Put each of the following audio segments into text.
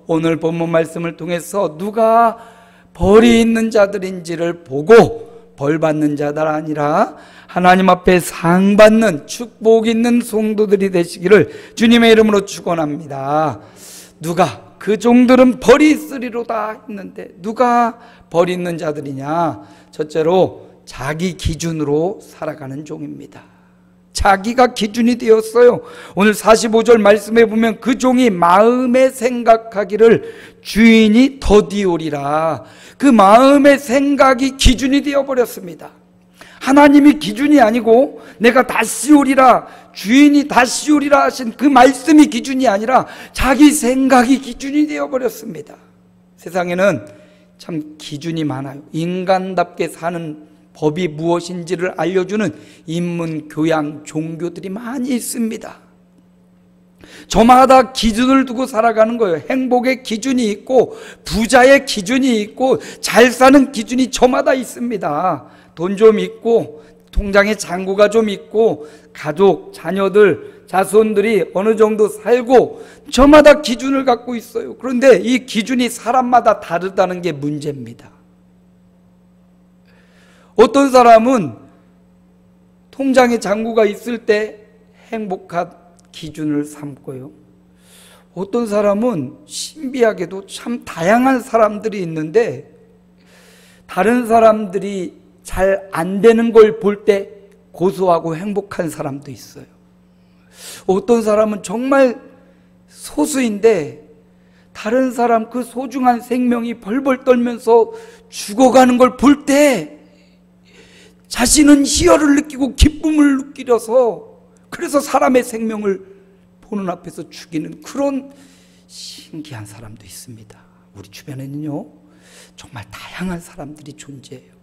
오늘 본문 말씀을 통해서 누가 벌이 있는 자들인지를 보고 벌 받는 자들 아니라 하나님 앞에 상 받는 축복 있는 성도들이 되시기를 주님의 이름으로 축원합니다. 누가 그 종들은 벌이 있으리로다 했는데 누가 벌이 있는 자들이냐? 첫째로 자기 기준으로 살아가는 종입니다. 자기가 기준이 되었어요. 오늘 45절 말씀에 보면 그 종이 마음에 생각하기를 주인이 더디오리라. 그 마음의 생각이 기준이 되어버렸습니다. 하나님이 기준이 아니고 내가 다시 오리라, 주인이 다시 오리라 하신 그 말씀이 기준이 아니라 자기 생각이 기준이 되어버렸습니다. 세상에는 참 기준이 많아요. 인간답게 사는 법이 무엇인지를 알려주는 인문, 교양, 종교들이 많이 있습니다. 저마다 기준을 두고 살아가는 거예요. 행복의 기준이 있고 부자의 기준이 있고 잘 사는 기준이 저마다 있습니다. 돈 좀 있고 통장에 잔고가 좀 있고 가족, 자녀들, 자손들이 어느 정도 살고 저마다 기준을 갖고 있어요. 그런데 이 기준이 사람마다 다르다는 게 문제입니다. 어떤 사람은 통장에 잔고가 있을 때 행복한 기준을 삼고요. 어떤 사람은 신비하게도 참 다양한 사람들이 있는데 다른 사람들이 잘 안 되는 걸 볼 때 고소하고 행복한 사람도 있어요. 어떤 사람은 정말 소수인데 다른 사람 그 소중한 생명이 벌벌 떨면서 죽어가는 걸 볼 때 자신은 희열을 느끼고 기쁨을 느끼려서 그래서 사람의 생명을 보는 앞에서 죽이는 그런 신기한 사람도 있습니다. 우리 주변에는요 정말 다양한 사람들이 존재해요.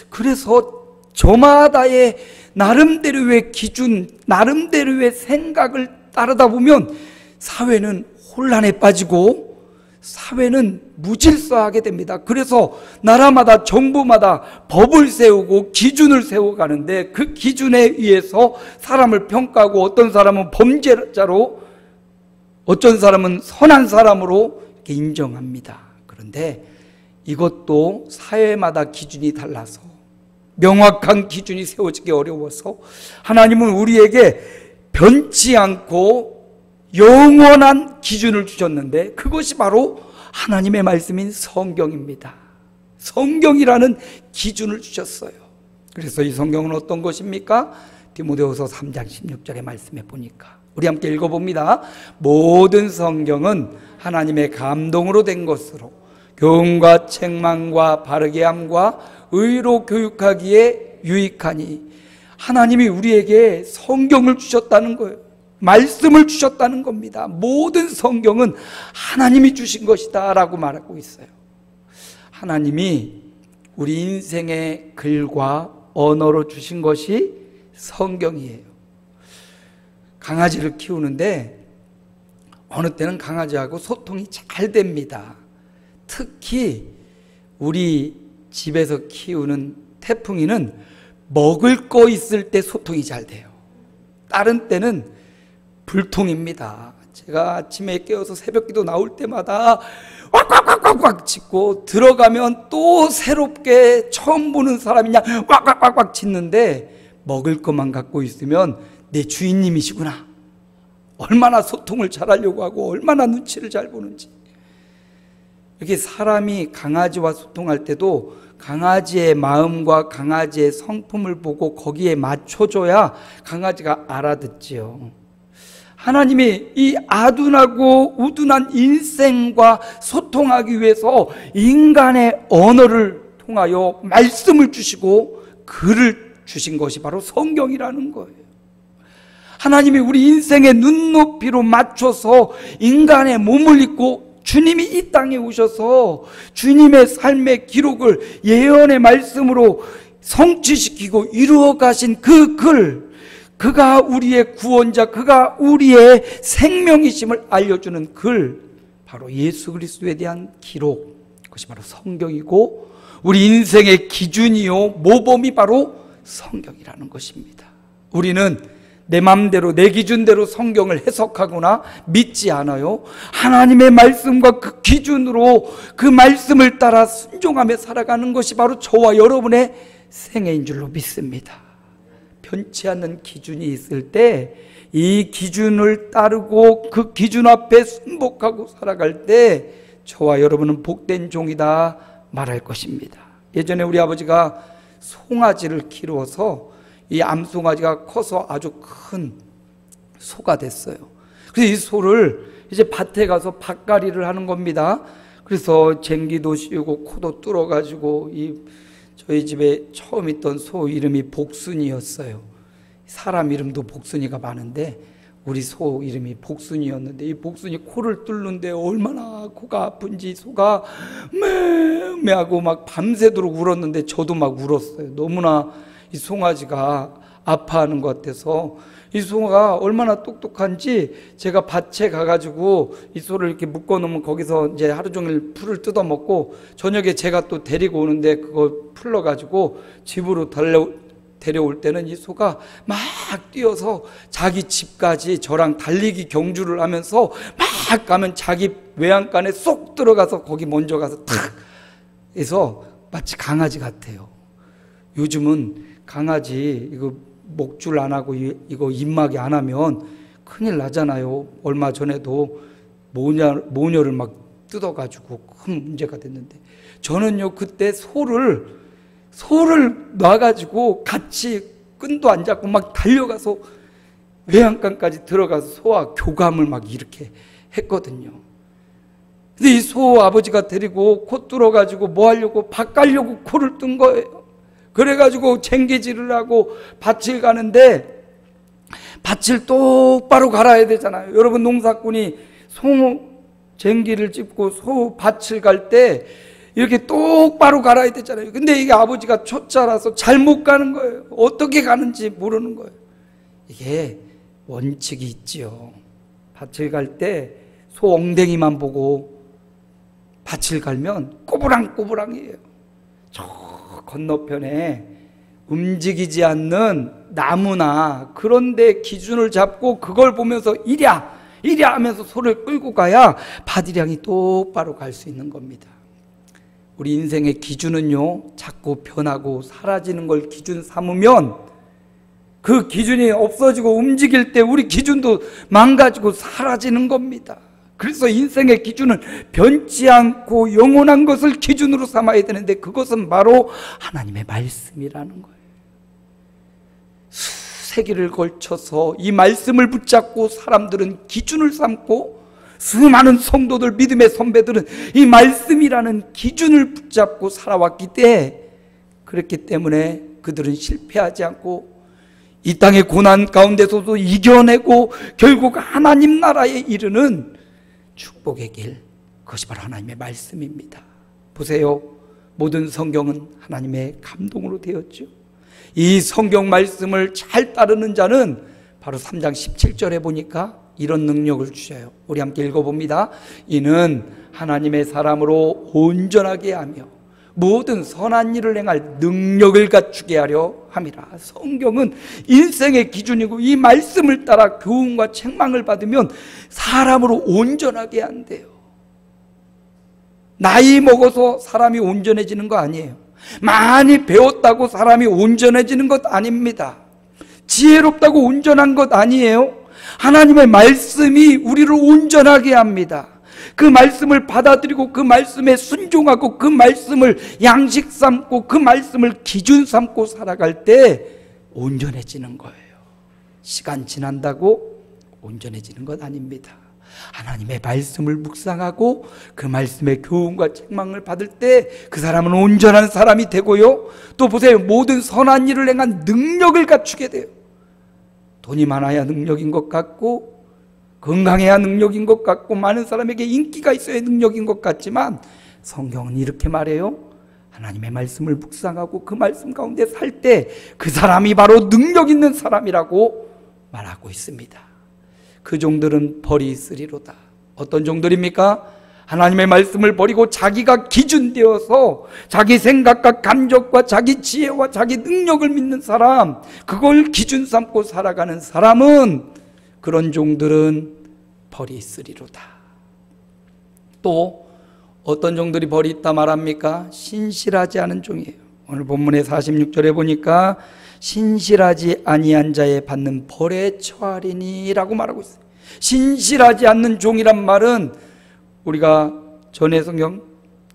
그래서 저마다의 나름대로의 기준, 나름대로의 생각을 따르다 보면 사회는 혼란에 빠지고 사회는 무질서하게 됩니다. 그래서 나라마다 정부마다 법을 세우고 기준을 세워가는데 그 기준에 의해서 사람을 평가하고 어떤 사람은 범죄자로 어떤 사람은 선한 사람으로 이렇게 인정합니다. 그런데 이것도 사회마다 기준이 달라서 명확한 기준이 세워지기 어려워서 하나님은 우리에게 변치 않고 영원한 기준을 주셨는데 그것이 바로 하나님의 말씀인 성경입니다. 성경이라는 기준을 주셨어요. 그래서 이 성경은 어떤 것입니까? 디모데후서 3장 16절의 말씀에 보니까 우리 함께 읽어봅니다. 모든 성경은 하나님의 감동으로 된 것으로 교훈과 책망과 바르게 함과 의로 교육하기에 유익하니 하나님이 우리에게 성경을 주셨다는 거예요. 말씀을 주셨다는 겁니다. 모든 성경은 하나님이 주신 것이다 라고 말하고 있어요. 하나님이 우리 인생의 글과 언어로 주신 것이 성경이에요. 강아지를 키우는데 어느 때는 강아지하고 소통이 잘 됩니다. 특히 우리 집에서 키우는 태풍이는 먹을 거 있을 때 소통이 잘 돼요. 다른 때는 불통입니다. 제가 아침에 깨어서 새벽기도 나올 때마다 왁왁왁왁 짖고 들어가면 또 새롭게 처음 보는 사람이냐 왁왁왁왁 짖는데 먹을 것만 갖고 있으면 내 주인님이시구나. 얼마나 소통을 잘하려고 하고 얼마나 눈치를 잘 보는지. 이렇게 사람이 강아지와 소통할 때도 강아지의 마음과 강아지의 성품을 보고 거기에 맞춰줘야 강아지가 알아듣지요. 하나님이 이 아둔하고 우둔한 인생과 소통하기 위해서 인간의 언어를 통하여 말씀을 주시고 글을 주신 것이 바로 성경이라는 거예요. 하나님이 우리 인생의 눈높이로 맞춰서 인간의 몸을 입고 주님이 이 땅에 오셔서 주님의 삶의 기록을 예언의 말씀으로 성취시키고 이루어 가신 그 글, 그가 우리의 구원자, 그가 우리의 생명이심을 알려주는 글, 바로 예수 그리스도에 대한 기록, 그것이 바로 성경이고 우리 인생의 기준이요 모범이 바로 성경이라는 것입니다. 우리는 내 마음대로 내 기준대로 성경을 해석하거나 믿지 않아요. 하나님의 말씀과 그 기준으로 그 말씀을 따라 순종하며 살아가는 것이 바로 저와 여러분의 생애인 줄로 믿습니다. 변치 않는 기준이 있을 때 이 기준을 따르고 그 기준 앞에 순복하고 살아갈 때 저와 여러분은 복된 종이다 말할 것입니다. 예전에 우리 아버지가 송아지를 키워서 이 암송아지가 커서 아주 큰 소가 됐어요. 그래서 이 소를 이제 밭에 가서 밭갈이를 하는 겁니다. 그래서 쟁기도 씌우고 코도 뚫어가지고 저희 집에 처음 있던 소 이름이 복순이였어요. 사람 이름도 복순이가 많은데 우리 소 이름이 복순이였는데 이 복순이 코를 뚫는데 얼마나 코가 아픈지 소가 매매하고 막 밤새도록 울었는데 저도 막 울었어요. 너무나 이 송아지가 아파하는 것 같아서 이 소가 얼마나 똑똑한지 제가 밭에 가가지고 이 소를 이렇게 묶어놓으면 거기서 이제 하루 종일 풀을 뜯어먹고 저녁에 제가 또 데리고 오는데 그거 풀러가지고 집으로 데려올 때는 이 소가 막 뛰어서 자기 집까지 저랑 달리기 경주를 하면서 막 가면 자기 외양간에 쏙 들어가서 거기 먼저 가서 탁 해서 마치 강아지 같아요. 요즘은 강아지 이거 목줄 안 하고 이거 입마개 안 하면 큰일 나잖아요. 얼마 전에도 모녀를 막 뜯어가지고 큰 문제가 됐는데 저는요 그때 소를 놔가지고 같이 끈도 안 잡고 막 달려가서 외양간까지 들어가서 소와 교감을 막 이렇게 했거든요. 근데 이 소 아버지가 데리고 코 뚫어가지고 뭐 하려고 밭 가려고 코를 뜬 거예요. 그래가지고 쟁기질을 하고 밭을 가는데 밭을 똑바로 갈아야 되잖아요. 여러분 농사꾼이 소 쟁기를 짚고 소 밭을 갈 때 이렇게 똑바로 갈아야 되잖아요. 근데 이게 아버지가 초짜라서 잘못 가는 거예요. 어떻게 가는지 모르는 거예요. 이게 원칙이 있지요. 밭을 갈 때 소 엉덩이만 보고 밭을 갈면 꼬부랑꼬부랑이에요. 저 건너편에 움직이지 않는 나무나 그런 데 기준을 잡고 그걸 보면서 이랴 하면서 소를 끌고 가야 밭이량이 똑바로 갈 수 있는 겁니다. 우리 인생의 기준은요 자꾸 변하고 사라지는 걸 기준 삼으면 그 기준이 없어지고 움직일 때 우리 기준도 망가지고 사라지는 겁니다. 그래서 인생의 기준은 변치 않고 영원한 것을 기준으로 삼아야 되는데 그것은 바로 하나님의 말씀이라는 거예요. 수세기를 걸쳐서 이 말씀을 붙잡고 사람들은 기준을 삼고 수많은 성도들 믿음의 선배들은 이 말씀이라는 기준을 붙잡고 살아왔기 때문에 그렇기 때문에 그들은 실패하지 않고 이 땅의 고난 가운데서도 이겨내고 결국 하나님 나라에 이르는 축복의 길, 그것이 바로 하나님의 말씀입니다. 보세요. 모든 성경은 하나님의 감동으로 되었죠. 이 성경 말씀을 잘 따르는 자는 바로 3장 17절에 보니까 이런 능력을 주셔요. 우리 함께 읽어봅니다. 이는 하나님의 사람으로 온전하게 하며 모든 선한 일을 행할 능력을 갖추게 하려 함이라. 성경은 인생의 기준이고 이 말씀을 따라 교훈과 책망을 받으면 사람으로 온전하게 한대요. 나이 먹어서 사람이 온전해지는 거 아니에요. 많이 배웠다고 사람이 온전해지는 것 아닙니다. 지혜롭다고 온전한 것 아니에요. 하나님의 말씀이 우리를 온전하게 합니다. 그 말씀을 받아들이고 그 말씀에 순종하고 그 말씀을 양식 삼고 그 말씀을 기준 삼고 살아갈 때 온전해지는 거예요. 시간 지난다고 온전해지는 것 아닙니다. 하나님의 말씀을 묵상하고 그 말씀의 교훈과 책망을 받을 때 그 사람은 온전한 사람이 되고요. 또 보세요. 모든 선한 일을 행한 능력을 갖추게 돼요. 돈이 많아야 능력인 것 같고 건강해야 능력인 것 같고 많은 사람에게 인기가 있어야 능력인 것 같지만 성경은 이렇게 말해요. 하나님의 말씀을 묵상하고 그 말씀 가운데 살 때 그 사람이 바로 능력 있는 사람이라고 말하고 있습니다. 그 종들은 벌이 있으리로다. 어떤 종들입니까? 하나님의 말씀을 버리고 자기가 기준되어서 자기 생각과 감정과 자기 지혜와 자기 능력을 믿는 사람, 그걸 기준 삼고 살아가는 사람은, 그런 종들은 벌이 있으리로다. 또 어떤 종들이 벌이 있다 말합니까? 신실하지 않은 종이에요. 오늘 본문의 46절에 보니까 신실하지 아니한 자에 받는 벌에 처하리니 라고 말하고 있어요. 신실하지 않는 종이란 말은 우리가 전에 성경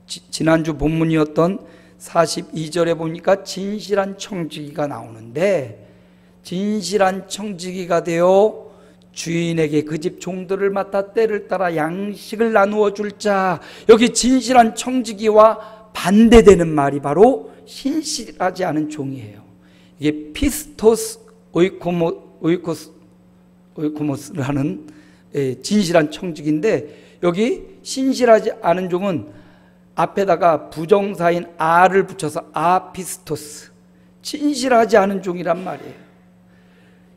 지난주 본문이었던 42절에 보니까 진실한 청지기가 나오는데, 진실한 청지기가 되어 주인에게 그 집 종들을 맡아 때를 따라 양식을 나누어 줄 자, 여기 진실한 청지기와 반대되는 말이 바로 신실하지 않은 종이에요. 이게 피스토스 오이코모스라는 진실한 청지기인데, 여기 신실하지 않은 종은 앞에다가 부정사인 아를 붙여서 아피스토스, 진실하지 않은 종이란 말이에요.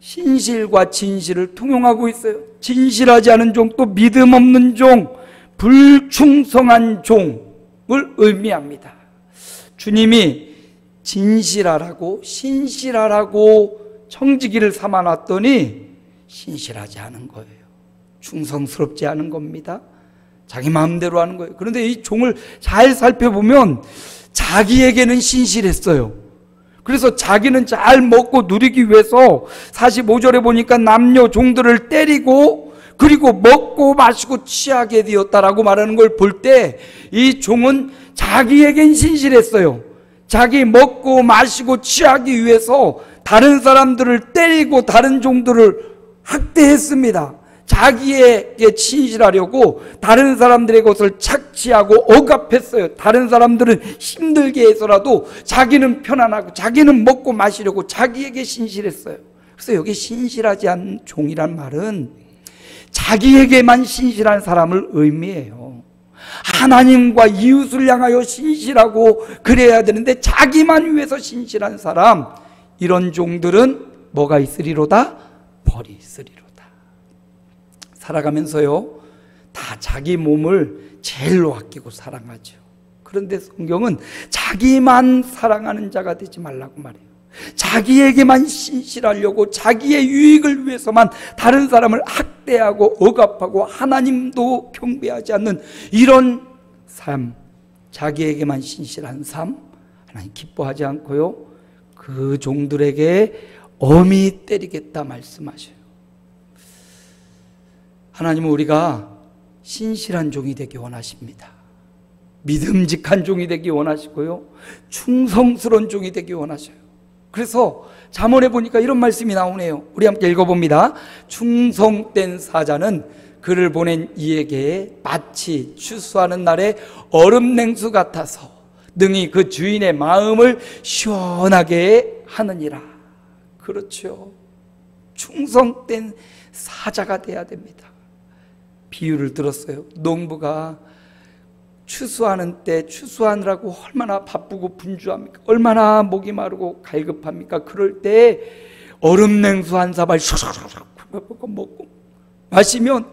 신실과 진실을 통용하고 있어요. 진실하지 않은 종, 또 믿음 없는 종, 불충성한 종을 의미합니다. 주님이 진실하라고 신실하라고 청지기를 삼아놨더니 신실하지 않은 거예요. 충성스럽지 않은 겁니다. 자기 마음대로 하는 거예요. 그런데 이 종을 잘 살펴보면 자기에게는 신실했어요. 그래서 자기는 잘 먹고 누리기 위해서 45절에 보니까 남녀 종들을 때리고 그리고 먹고 마시고 취하게 되었다라고 말하는 걸 볼 때 이 종은 자기에겐 신실했어요. 자기 먹고 마시고 취하기 위해서 다른 사람들을 때리고 다른 종들을 학대했습니다. 자기에게 신실하려고 다른 사람들의 것을 착취하고 억압했어요. 다른 사람들은 힘들게 해서라도 자기는 편안하고 자기는 먹고 마시려고 자기에게 신실했어요. 그래서 여기 신실하지 않은 종이란 말은 자기에게만 신실한 사람을 의미해요. 하나님과 이웃을 향하여 신실하고 그래야 되는데 자기만 위해서 신실한 사람, 이런 종들은 뭐가 있으리로다? 벌이 있으리로다. 살아가면서요, 다 자기 몸을 제일로 아끼고 사랑하죠. 그런데 성경은 자기만 사랑하는 자가 되지 말라고 말해요. 자기에게만 신실하려고 자기의 유익을 위해서만 다른 사람을 학대하고 억압하고 하나님도 경배하지 않는 이런 삶, 자기에게만 신실한 삶, 하나님 기뻐하지 않고요, 그 종들에게 엄히 때리겠다 말씀하셔요. 하나님은 우리가 신실한 종이 되기 원하십니다. 믿음직한 종이 되기 원하시고요, 충성스러운 종이 되기 원하셔요. 그래서 잠언에 보니까 이런 말씀이 나오네요. 우리 함께 읽어봅니다. 충성된 사자는 그를 보낸 이에게 마치 추수하는 날에 얼음 냉수 같아서 능히 그 주인의 마음을 시원하게 하느니라. 그렇죠. 충성된 사자가 돼야 됩니다. 비유를 들었어요. 농부가 추수하는 때 추수하느라고 얼마나 바쁘고 분주합니까? 얼마나 목이 마르고 갈급합니까? 그럴 때 얼음 냉수 한 사발 슉슉슉 먹고 마시면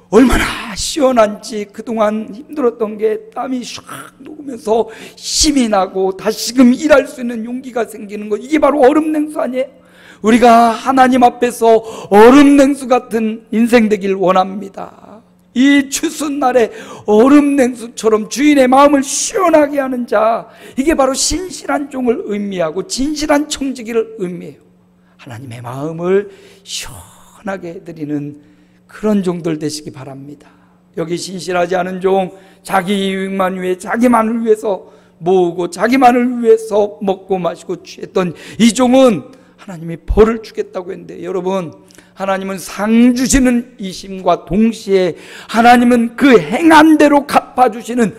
얼마나 시원한지, 그동안 힘들었던 게 땀이 슉 녹으면서 힘이 나고 다시금 일할 수 있는 용기가 생기는 거, 이게 바로 얼음 냉수 아니에요? 우리가 하나님 앞에서 얼음 냉수 같은 인생 되길 원합니다. 이 추수날에 얼음 냉수처럼 주인의 마음을 시원하게 하는 자, 이게 바로 신실한 종을 의미하고 진실한 청지기를 의미해요. 하나님의 마음을 시원하게 해드리는 그런 종들 되시기 바랍니다. 여기 신실하지 않은 종, 자기 이익만 위해 자기만을 위해서 모으고 자기만을 위해서 먹고 마시고 취했던 이 종은 하나님이 벌을 주겠다고 했는데, 여러분, 하나님은 상 주시는 이심과 동시에 하나님은 그 행한 대로 갚아주시는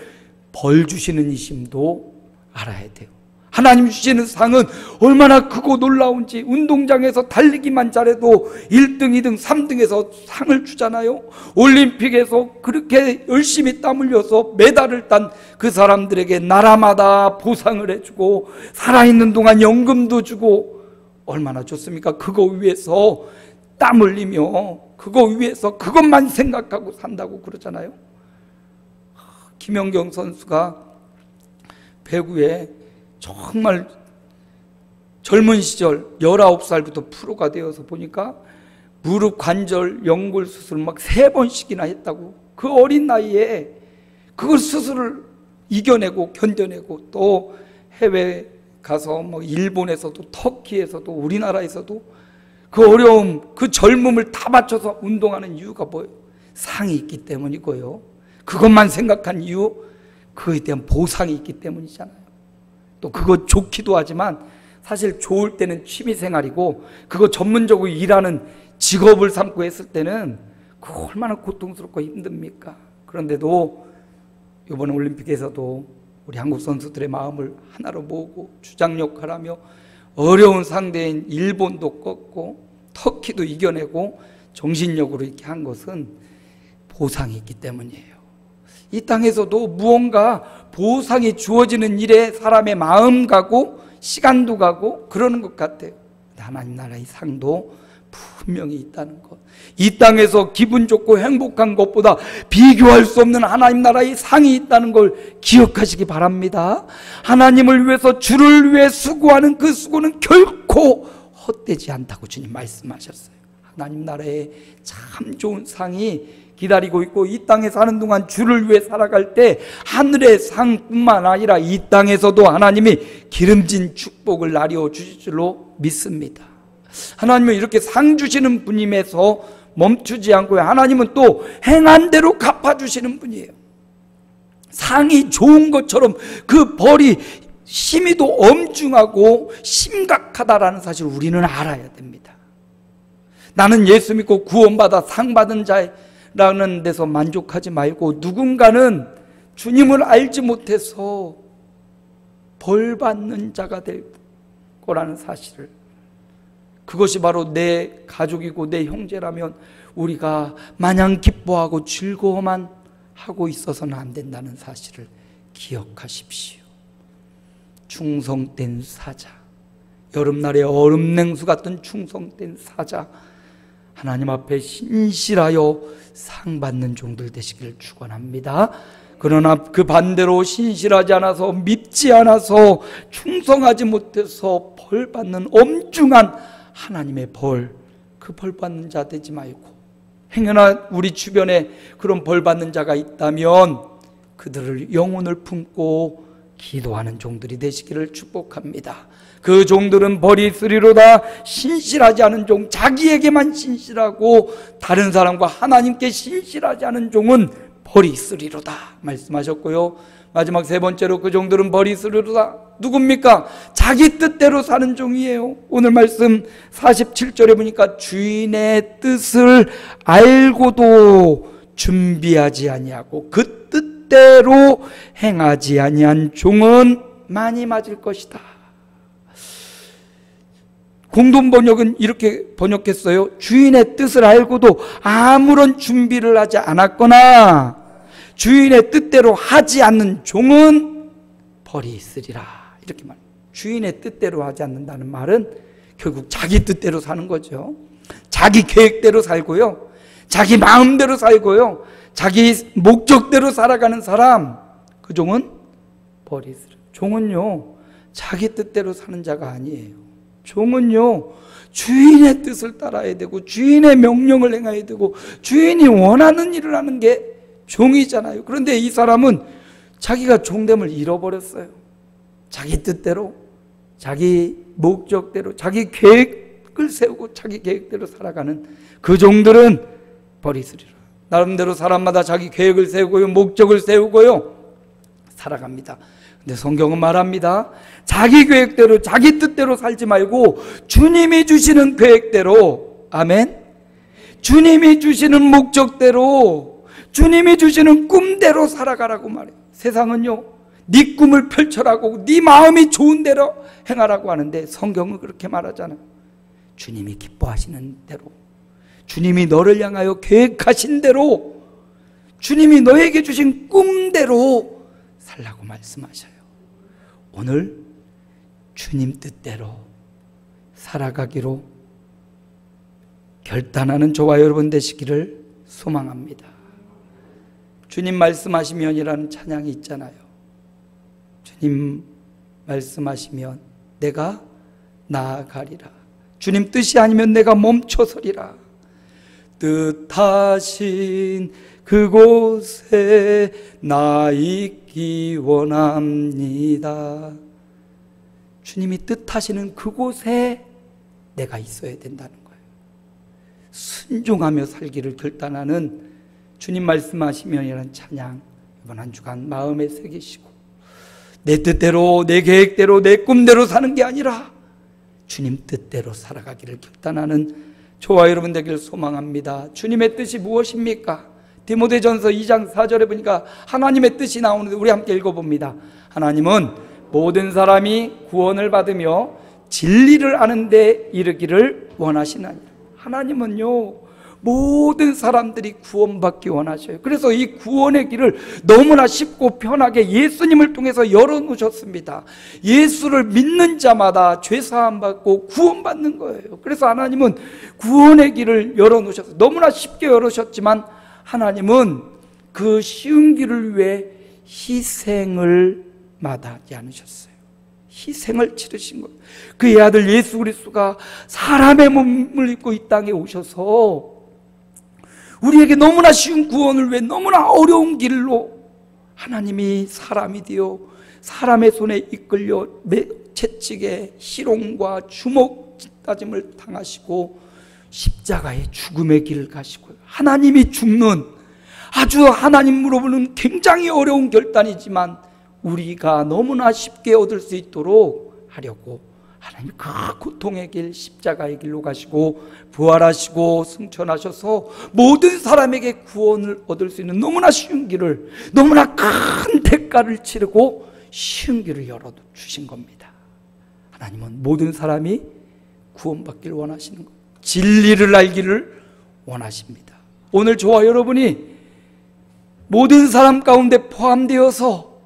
벌 주시는 이심도 알아야 돼요. 하나님 주시는 상은 얼마나 크고 놀라운지, 운동장에서 달리기만 잘해도 1등, 2등, 3등에서 상을 주잖아요. 올림픽에서 그렇게 열심히 땀 흘려서 메달을 딴 그 사람들에게 나라마다 보상을 해주고 살아있는 동안 연금도 주고 얼마나 좋습니까? 그거 위해서 땀 흘리며 그거 위해서 그것만 생각하고 산다고 그러잖아요. 김연경 선수가 배구에 정말 젊은 시절 19살부터 프로가 되어서 보니까 무릎 관절 연골 수술을 막 3번씩이나 했다고. 그 어린 나이에 그걸 수술을 이겨내고 견뎌내고, 또 해외 가서 뭐 일본에서도 터키에서도 우리나라에서도 그 어려움, 그 젊음을 다 바쳐서 운동하는 이유가 뭐예요? 상이 있기 때문이고요. 그것만 생각한 이유, 그거에 대한 보상이 있기 때문이잖아요. 또 그거 좋기도 하지만 사실 좋을 때는 취미생활이고, 그거 전문적으로 일하는 직업을 삼고 했을 때는 그거 얼마나 고통스럽고 힘듭니까? 그런데도 이번 올림픽에서도 우리 한국 선수들의 마음을 하나로 모으고 주장 역할하며 어려운 상대인 일본도 꺾고 터키도 이겨내고 정신력으로 이렇게 한 것은 보상이 있기 때문이에요. 이 땅에서도 무언가 보상이 주어지는 일에 사람의 마음 가고 시간도 가고 그러는 것 같아요. 하나님 나라의 상도 분명히 있다는 것. 이 땅에서 기분 좋고 행복한 것보다 비교할 수 없는 하나님 나라의 상이 있다는 걸 기억하시기 바랍니다. 하나님을 위해서, 주를 위해 수고하는 그 수고는 결코 헛되지 않다고 주님 말씀하셨어요. 하나님 나라에 참 좋은 상이 기다리고 있고, 이 땅에 사는 동안 주를 위해 살아갈 때 하늘의 상뿐만 아니라 이 땅에서도 하나님이 기름진 축복을 나려 주실 줄로 믿습니다. 하나님은 이렇게 상 주시는 분임에서 멈추지 않고요, 하나님은 또 행한 대로 갚아주시는 분이에요. 상이 좋은 것처럼 그 벌이 심히도 엄중하고 심각하다라는 사실을 우리는 알아야 됩니다. 나는 예수 믿고 구원받아 상 받은 자라는 데서 만족하지 말고, 누군가는 주님을 알지 못해서 벌 받는 자가 될 거라는 사실을, 그것이 바로 내 가족이고 내 형제라면 우리가 마냥 기뻐하고 즐거워만 하고 있어서는 안 된다는 사실을 기억하십시오. 충성된 사자, 여름날의 얼음 냉수 같은 충성된 사자, 하나님 앞에 신실하여 상 받는 종들 되시기를 축원합니다. 그러나 그 반대로 신실하지 않아서, 믿지 않아서, 충성하지 못해서 벌 받는 엄중한 하나님의 벌, 그 벌 받는 자 되지 말고, 행여나 우리 주변에 그런 벌 받는 자가 있다면 그들을 영혼을 품고 기도하는 종들이 되시기를 축복합니다. 그 종들은 벌이 있으리로다. 신실하지 않은 종, 자기에게만 신실하고 다른 사람과 하나님께 신실하지 않은 종은 벌이 있으리로다 말씀하셨고요. 마지막 3번째로 그 종들은 벌이 있으리로다. 누굽니까? 자기 뜻대로 사는 종이에요. 오늘 말씀 47절에 보니까 주인의 뜻을 알고도 준비하지 아니하고 그 뜻대로 행하지 아니한 종은 많이 맞을 것이다. 공동 번역은 이렇게 번역했어요. 주인의 뜻을 알고도 아무런 준비를 하지 않았거나 주인의 뜻대로 하지 않는 종은 벌이 있으리라, 이렇게 말합니다. 주인의 뜻대로 하지 않는다는 말은 결국 자기 뜻대로 사는 거죠. 자기 계획대로 살고요, 자기 마음대로 살고요, 자기 목적대로 살아가는 사람, 그 종은 벌이 있으리라. 종은요 자기 뜻대로 사는 자가 아니에요. 종은요 주인의 뜻을 따라야 되고 주인의 명령을 행해야 되고 주인이 원하는 일을 하는 게 종이잖아요. 그런데 이 사람은 자기가 종됨을 잃어버렸어요. 자기 뜻대로, 자기 목적대로, 자기 계획을 세우고 자기 계획대로 살아가는 그 종들은 벌이 있으리라. 나름대로 사람마다 자기 계획을 세우고요, 목적을 세우고요 살아갑니다. 근데 성경은 말합니다. 자기 계획대로, 자기 뜻대로 살지 말고 주님이 주시는 계획대로, 아멘, 주님이 주시는 목적대로, 주님이 주시는 꿈대로 살아가라고 말해요. 세상은요 네 꿈을 펼쳐라고, 네 마음이 좋은 대로 행하라고 하는데 성경은 그렇게 말하잖아요. 주님이 기뻐하시는 대로, 주님이 너를 향하여 계획하신 대로, 주님이 너에게 주신 꿈대로 살라고 말씀하셔요. 오늘 주님 뜻대로 살아가기로 결단하는 저와 여러분 되시기를 소망합니다. 주님 말씀하시면이라는 찬양이 있잖아요. 주님 말씀하시면 내가 나아가리라. 주님 뜻이 아니면 내가 멈춰서리라. 뜻하신 그곳에 나 있기 원합니다. 주님이 뜻하시는 그곳에 내가 있어야 된다는 거예요. 순종하며 살기를 결단하는 주님 말씀하시면이라는 찬양, 이번 한 주간 마음에 새기시고, 내 뜻대로, 내 계획대로, 내 꿈대로 사는 게 아니라 주님 뜻대로 살아가기를 결단하는 저와 여러분 되기를 소망합니다. 주님의 뜻이 무엇입니까? 디모데전서 2장 4절에 보니까 하나님의 뜻이 나오는데 우리 함께 읽어봅니다. 하나님은 모든 사람이 구원을 받으며 진리를 아는 데 이르기를 원하시나니. 하나님은요, 모든 사람들이 구원받기 원하셔요. 그래서 이 구원의 길을 너무나 쉽고 편하게 예수님을 통해서 열어놓으셨습니다. 예수를 믿는 자마다 죄사함 받고 구원받는 거예요. 그래서 하나님은 구원의 길을 열어놓으셨어요. 너무나 쉽게 열으셨지만 하나님은 그 쉬운 길을 위해 희생을 마다하지 않으셨어요. 희생을 치르신 거예요. 그의 아들 예수 그리스도가 사람의 몸을 입고 이 땅에 오셔서 우리에게 너무나 쉬운 구원을 위해 너무나 어려운 길로 하나님이 사람이 되어 사람의 손에 이끌려 채찍에 희롱과 주먹 따짐을 당하시고 십자가의 죽음의 길을 가시고요. 하나님이 죽는 아주 하나님으로 보는 굉장히 어려운 결단이지만 우리가 너무나 쉽게 얻을 수 있도록 하려고 하나님 그 고통의 길, 십자가의 길로 가시고 부활하시고 승천하셔서 모든 사람에게 구원을 얻을 수 있는 너무나 쉬운 길을, 너무나 큰 대가를 치르고 쉬운 길을 열어주신 겁니다. 하나님은 모든 사람이 구원받기를 원하시는 거예요. 진리를 알기를 원하십니다. 오늘 저와 여러분이 모든 사람 가운데 포함되어서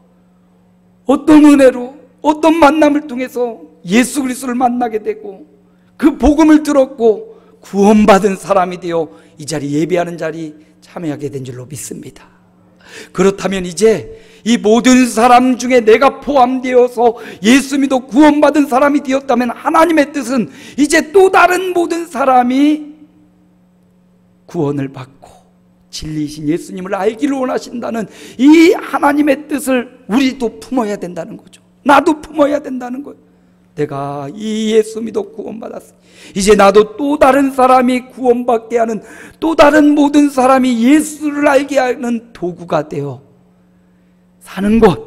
어떤 은혜로, 어떤 만남을 통해서 예수 그리스도를 만나게 되고 그 복음을 들었고 구원받은 사람이 되어 이 자리, 예배하는 자리 참여하게 된 줄로 믿습니다. 그렇다면 이제 이 모든 사람 중에 내가 포함되어서 예수 믿어 구원받은 사람이 되었다면 하나님의 뜻은 이제 또 다른 모든 사람이 구원을 받고 진리이신 예수님을 알기를 원하신다는 이 하나님의 뜻을 우리도 품어야 된다는 거죠. 나도 품어야 된다는 거예요. 내가 이 예수 믿어 구원받았어. 이제 나도 또 다른 사람이 구원받게 하는, 또 다른 모든 사람이 예수를 알게 하는 도구가 되어 사는 것,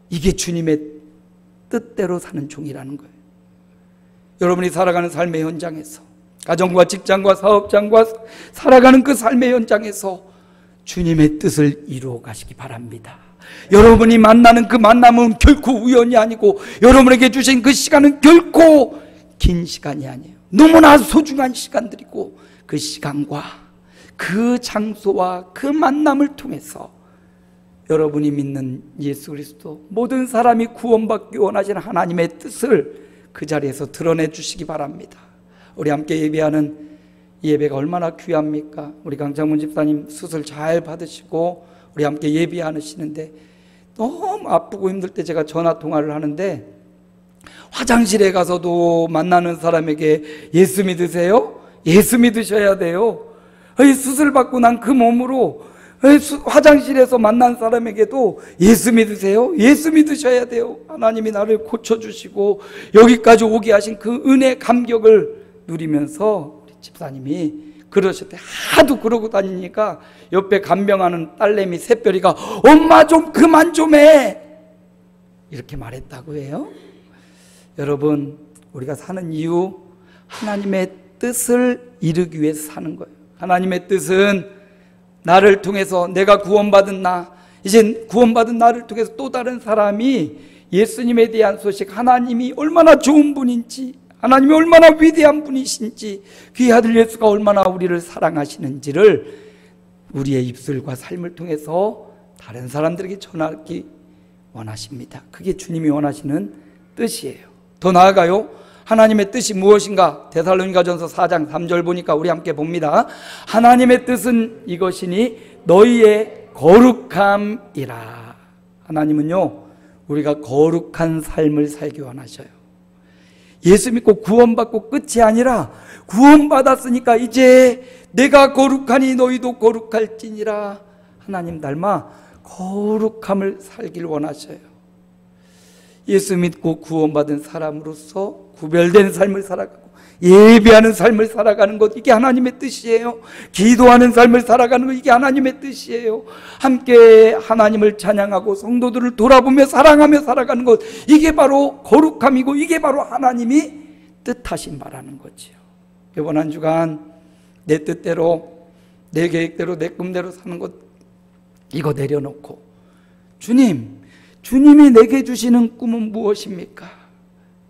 이게 주님의 뜻대로 사는 종이라는 거예요. 여러분이 살아가는 삶의 현장에서, 가정과 직장과 사업장과 살아가는 그 삶의 현장에서 주님의 뜻을 이루어 가시기 바랍니다. 여러분이 만나는 그 만남은 결코 우연이 아니고 여러분에게 주신 그 시간은 결코 긴 시간이 아니에요. 너무나 소중한 시간들이고 그 시간과 그 장소와 그 만남을 통해서 여러분이 믿는 예수 그리스도, 모든 사람이 구원받기 원하시는 하나님의 뜻을 그 자리에서 드러내 주시기 바랍니다. 우리 함께 예배하는 이 예배가 얼마나 귀합니까? 우리 강창문 집사님 수술 잘 받으시고 우리 함께 예배하시는데 너무 아프고 힘들 때 제가 전화 통화를 하는데 화장실에 가서도 만나는 사람에게 예수 믿으세요? 예수 믿으셔야 돼요. 수술 받고 난 그 몸으로 화장실에서 만난 사람에게도 예수 믿으세요? 예수 믿으셔야 돼요. 하나님이 나를 고쳐주시고 여기까지 오게 하신 그 은혜 감격을 누리면서 우리 집사님이 그러셨대. 하도 그러고 다니니까 옆에 간병하는 딸내미 새별이가 엄마 좀 그만 좀 해! 이렇게 말했다고 해요. 여러분, 우리가 사는 이유 하나님의 뜻을 이루기 위해서 사는 거예요. 하나님의 뜻은 나를 통해서, 내가 구원받은 나, 이제 구원받은 나를 통해서 또 다른 사람이 예수님에 대한 소식, 하나님이 얼마나 좋은 분인지, 하나님이 얼마나 위대한 분이신지, 그의 아들 예수가 얼마나 우리를 사랑하시는지를 우리의 입술과 삶을 통해서 다른 사람들에게 전하기 원하십니다. 그게 주님이 원하시는 뜻이에요. 더 나아가요, 하나님의 뜻이 무엇인가? 데살로니가전서 4장 3절 보니까 우리 함께 봅니다. 하나님의 뜻은 이것이니 너희의 거룩함이라. 하나님은요, 우리가 거룩한 삶을 살기 원하셔요. 예수 믿고 구원받고 끝이 아니라 구원받았으니까 이제 내가 거룩하니 너희도 거룩할지니라. 하나님 닮아 거룩함을 살길 원하셔요. 예수 믿고 구원받은 사람으로서 구별된 삶을 살아가고 예배하는 삶을 살아가는 것, 이게 하나님의 뜻이에요. 기도하는 삶을 살아가는 것, 이게 하나님의 뜻이에요. 함께 하나님을 찬양하고 성도들을 돌아보며 사랑하며 살아가는 것, 이게 바로 거룩함이고 이게 바로 하나님이 뜻하신 바라는 거지요. 이번 한 주간 내 뜻대로, 내 계획대로, 내 꿈대로 사는 것, 이거 내려놓고 주님이 내게 주시는 꿈은 무엇입니까?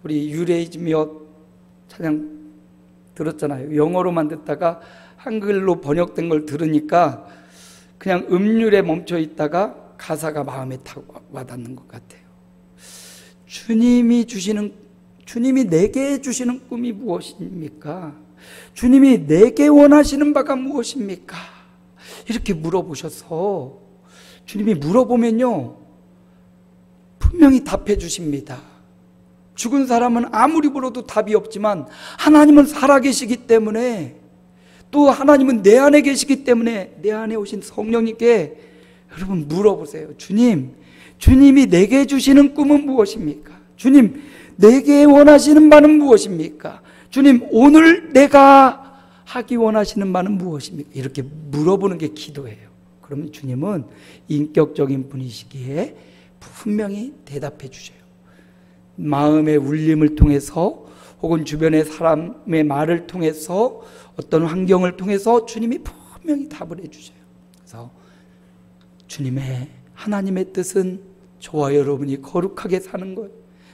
우리 유레이즈미어 찬양 들었잖아요. 영어로만 듣다가 한글로 번역된 걸 들으니까 그냥 음률에 멈춰 있다가 가사가 마음에 탁 와닿는 것 같아요. 주님이 내게 주시는 꿈이 무엇입니까? 주님이 내게 원하시는 바가 무엇입니까? 이렇게 물어보셔서 주님이 물어보면요, 분명히 답해 주십니다. 죽은 사람은 아무리 물어도 답이 없지만 하나님은 살아계시기 때문에, 또 하나님은 내 안에 계시기 때문에 내 안에 오신 성령님께 여러분 물어보세요. 주님이 내게 주시는 꿈은 무엇입니까? 주님, 내게 원하시는 바는 무엇입니까? 주님, 오늘 내가 하기 원하시는 바는 무엇입니까? 이렇게 물어보는 게 기도예요. 그러면 주님은 인격적인 분이시기에 분명히 대답해 주셔요. 마음의 울림을 통해서 혹은 주변의 사람의 말을 통해서 어떤 환경을 통해서 주님이 분명히 답을 해주셔요. 그래서 하나님의 뜻은 저와 여러분이 거룩하게 사는 것.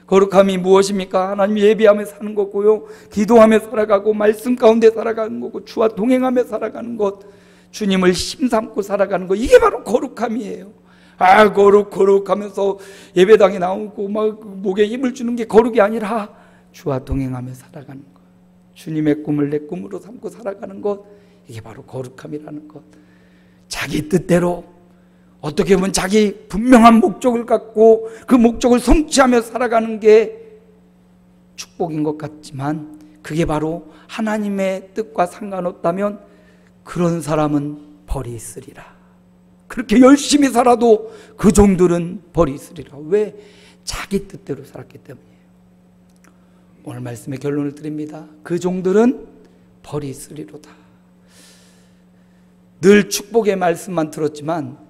거룩함이 무엇입니까? 하나님 예배하며 사는 거고요, 기도하며 살아가고 말씀 가운데 살아가는 거고 주와 동행하며 살아가는 것, 주님을 심삼고 살아가는 것, 이게 바로 거룩함이에요. 거룩하면서 예배당에 나오고 막 목에 힘을 주는 게 거룩이 아니라 주와 동행하며 살아가는 것, 주님의 꿈을 내 꿈으로 삼고 살아가는 것, 이게 바로 거룩함이라는 것. 자기 뜻대로, 어떻게 보면 자기 분명한 목적을 갖고 그 목적을 성취하며 살아가는 게 축복인 것 같지만, 그게 바로 하나님의 뜻과 상관없다면 그런 사람은 벌이 있으리라. 그렇게 열심히 살아도 그 종들은 벌이 있으리라. 왜? 자기 뜻대로 살았기 때문이에요. 오늘 말씀의 결론을 드립니다. 그 종들은 벌이 있으리로다. 늘 축복의 말씀만 들었지만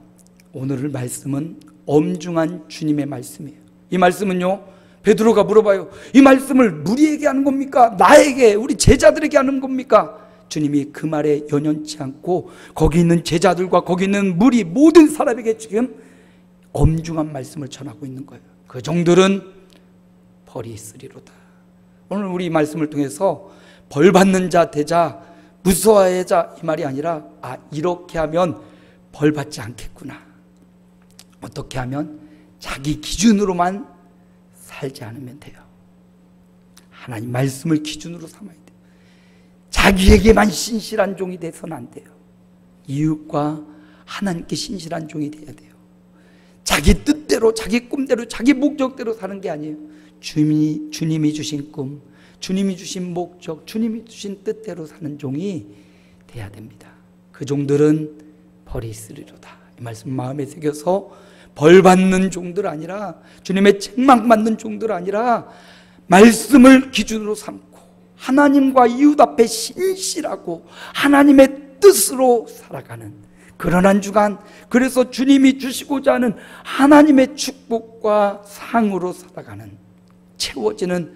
오늘 말씀은 엄중한 주님의 말씀이에요. 이 말씀은요, 베드로가 물어봐요. 이 말씀을 우리에게 하는 겁니까? 나에게, 우리 제자들에게 하는 겁니까? 주님이 그 말에 연연치 않고 거기 있는 제자들과 거기 있는 무리 모든 사람에게 지금 엄중한 말씀을 전하고 있는 거예요. 그 종들은 벌이 있으리로다. 오늘 우리 이 말씀을 통해서 벌 받는 자 되자, 무서워하자, 이 말이 아니라 이렇게 하면 벌 받지 않겠구나. 어떻게 하면 자기 기준으로만 살지 않으면 돼요. 하나님 말씀을 기준으로 삼아야 돼요. 자기에게만 신실한 종이 돼서는 안 돼요. 이웃과 하나님께 신실한 종이 돼야 돼요. 자기 뜻대로, 자기 꿈대로, 자기 목적대로 사는 게 아니에요. 주님이 주신 꿈, 주님이 주신 목적, 주님이 주신 뜻대로 사는 종이 돼야 됩니다. 그 종들은 벌이 있으리로다. 이 말씀 마음에 새겨서 벌 받는 종들 아니라, 주님의 책망받는 종들 아니라 말씀을 기준으로 삼고 하나님과 이웃 앞에 신실하고 하나님의 뜻으로 살아가는 그런 한 주간, 그래서 주님이 주시고자 하는 하나님의 축복과 상으로 살아가는, 채워지는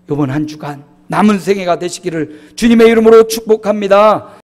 이번 한 주간 남은 생애가 되시기를 주님의 이름으로 축복합니다.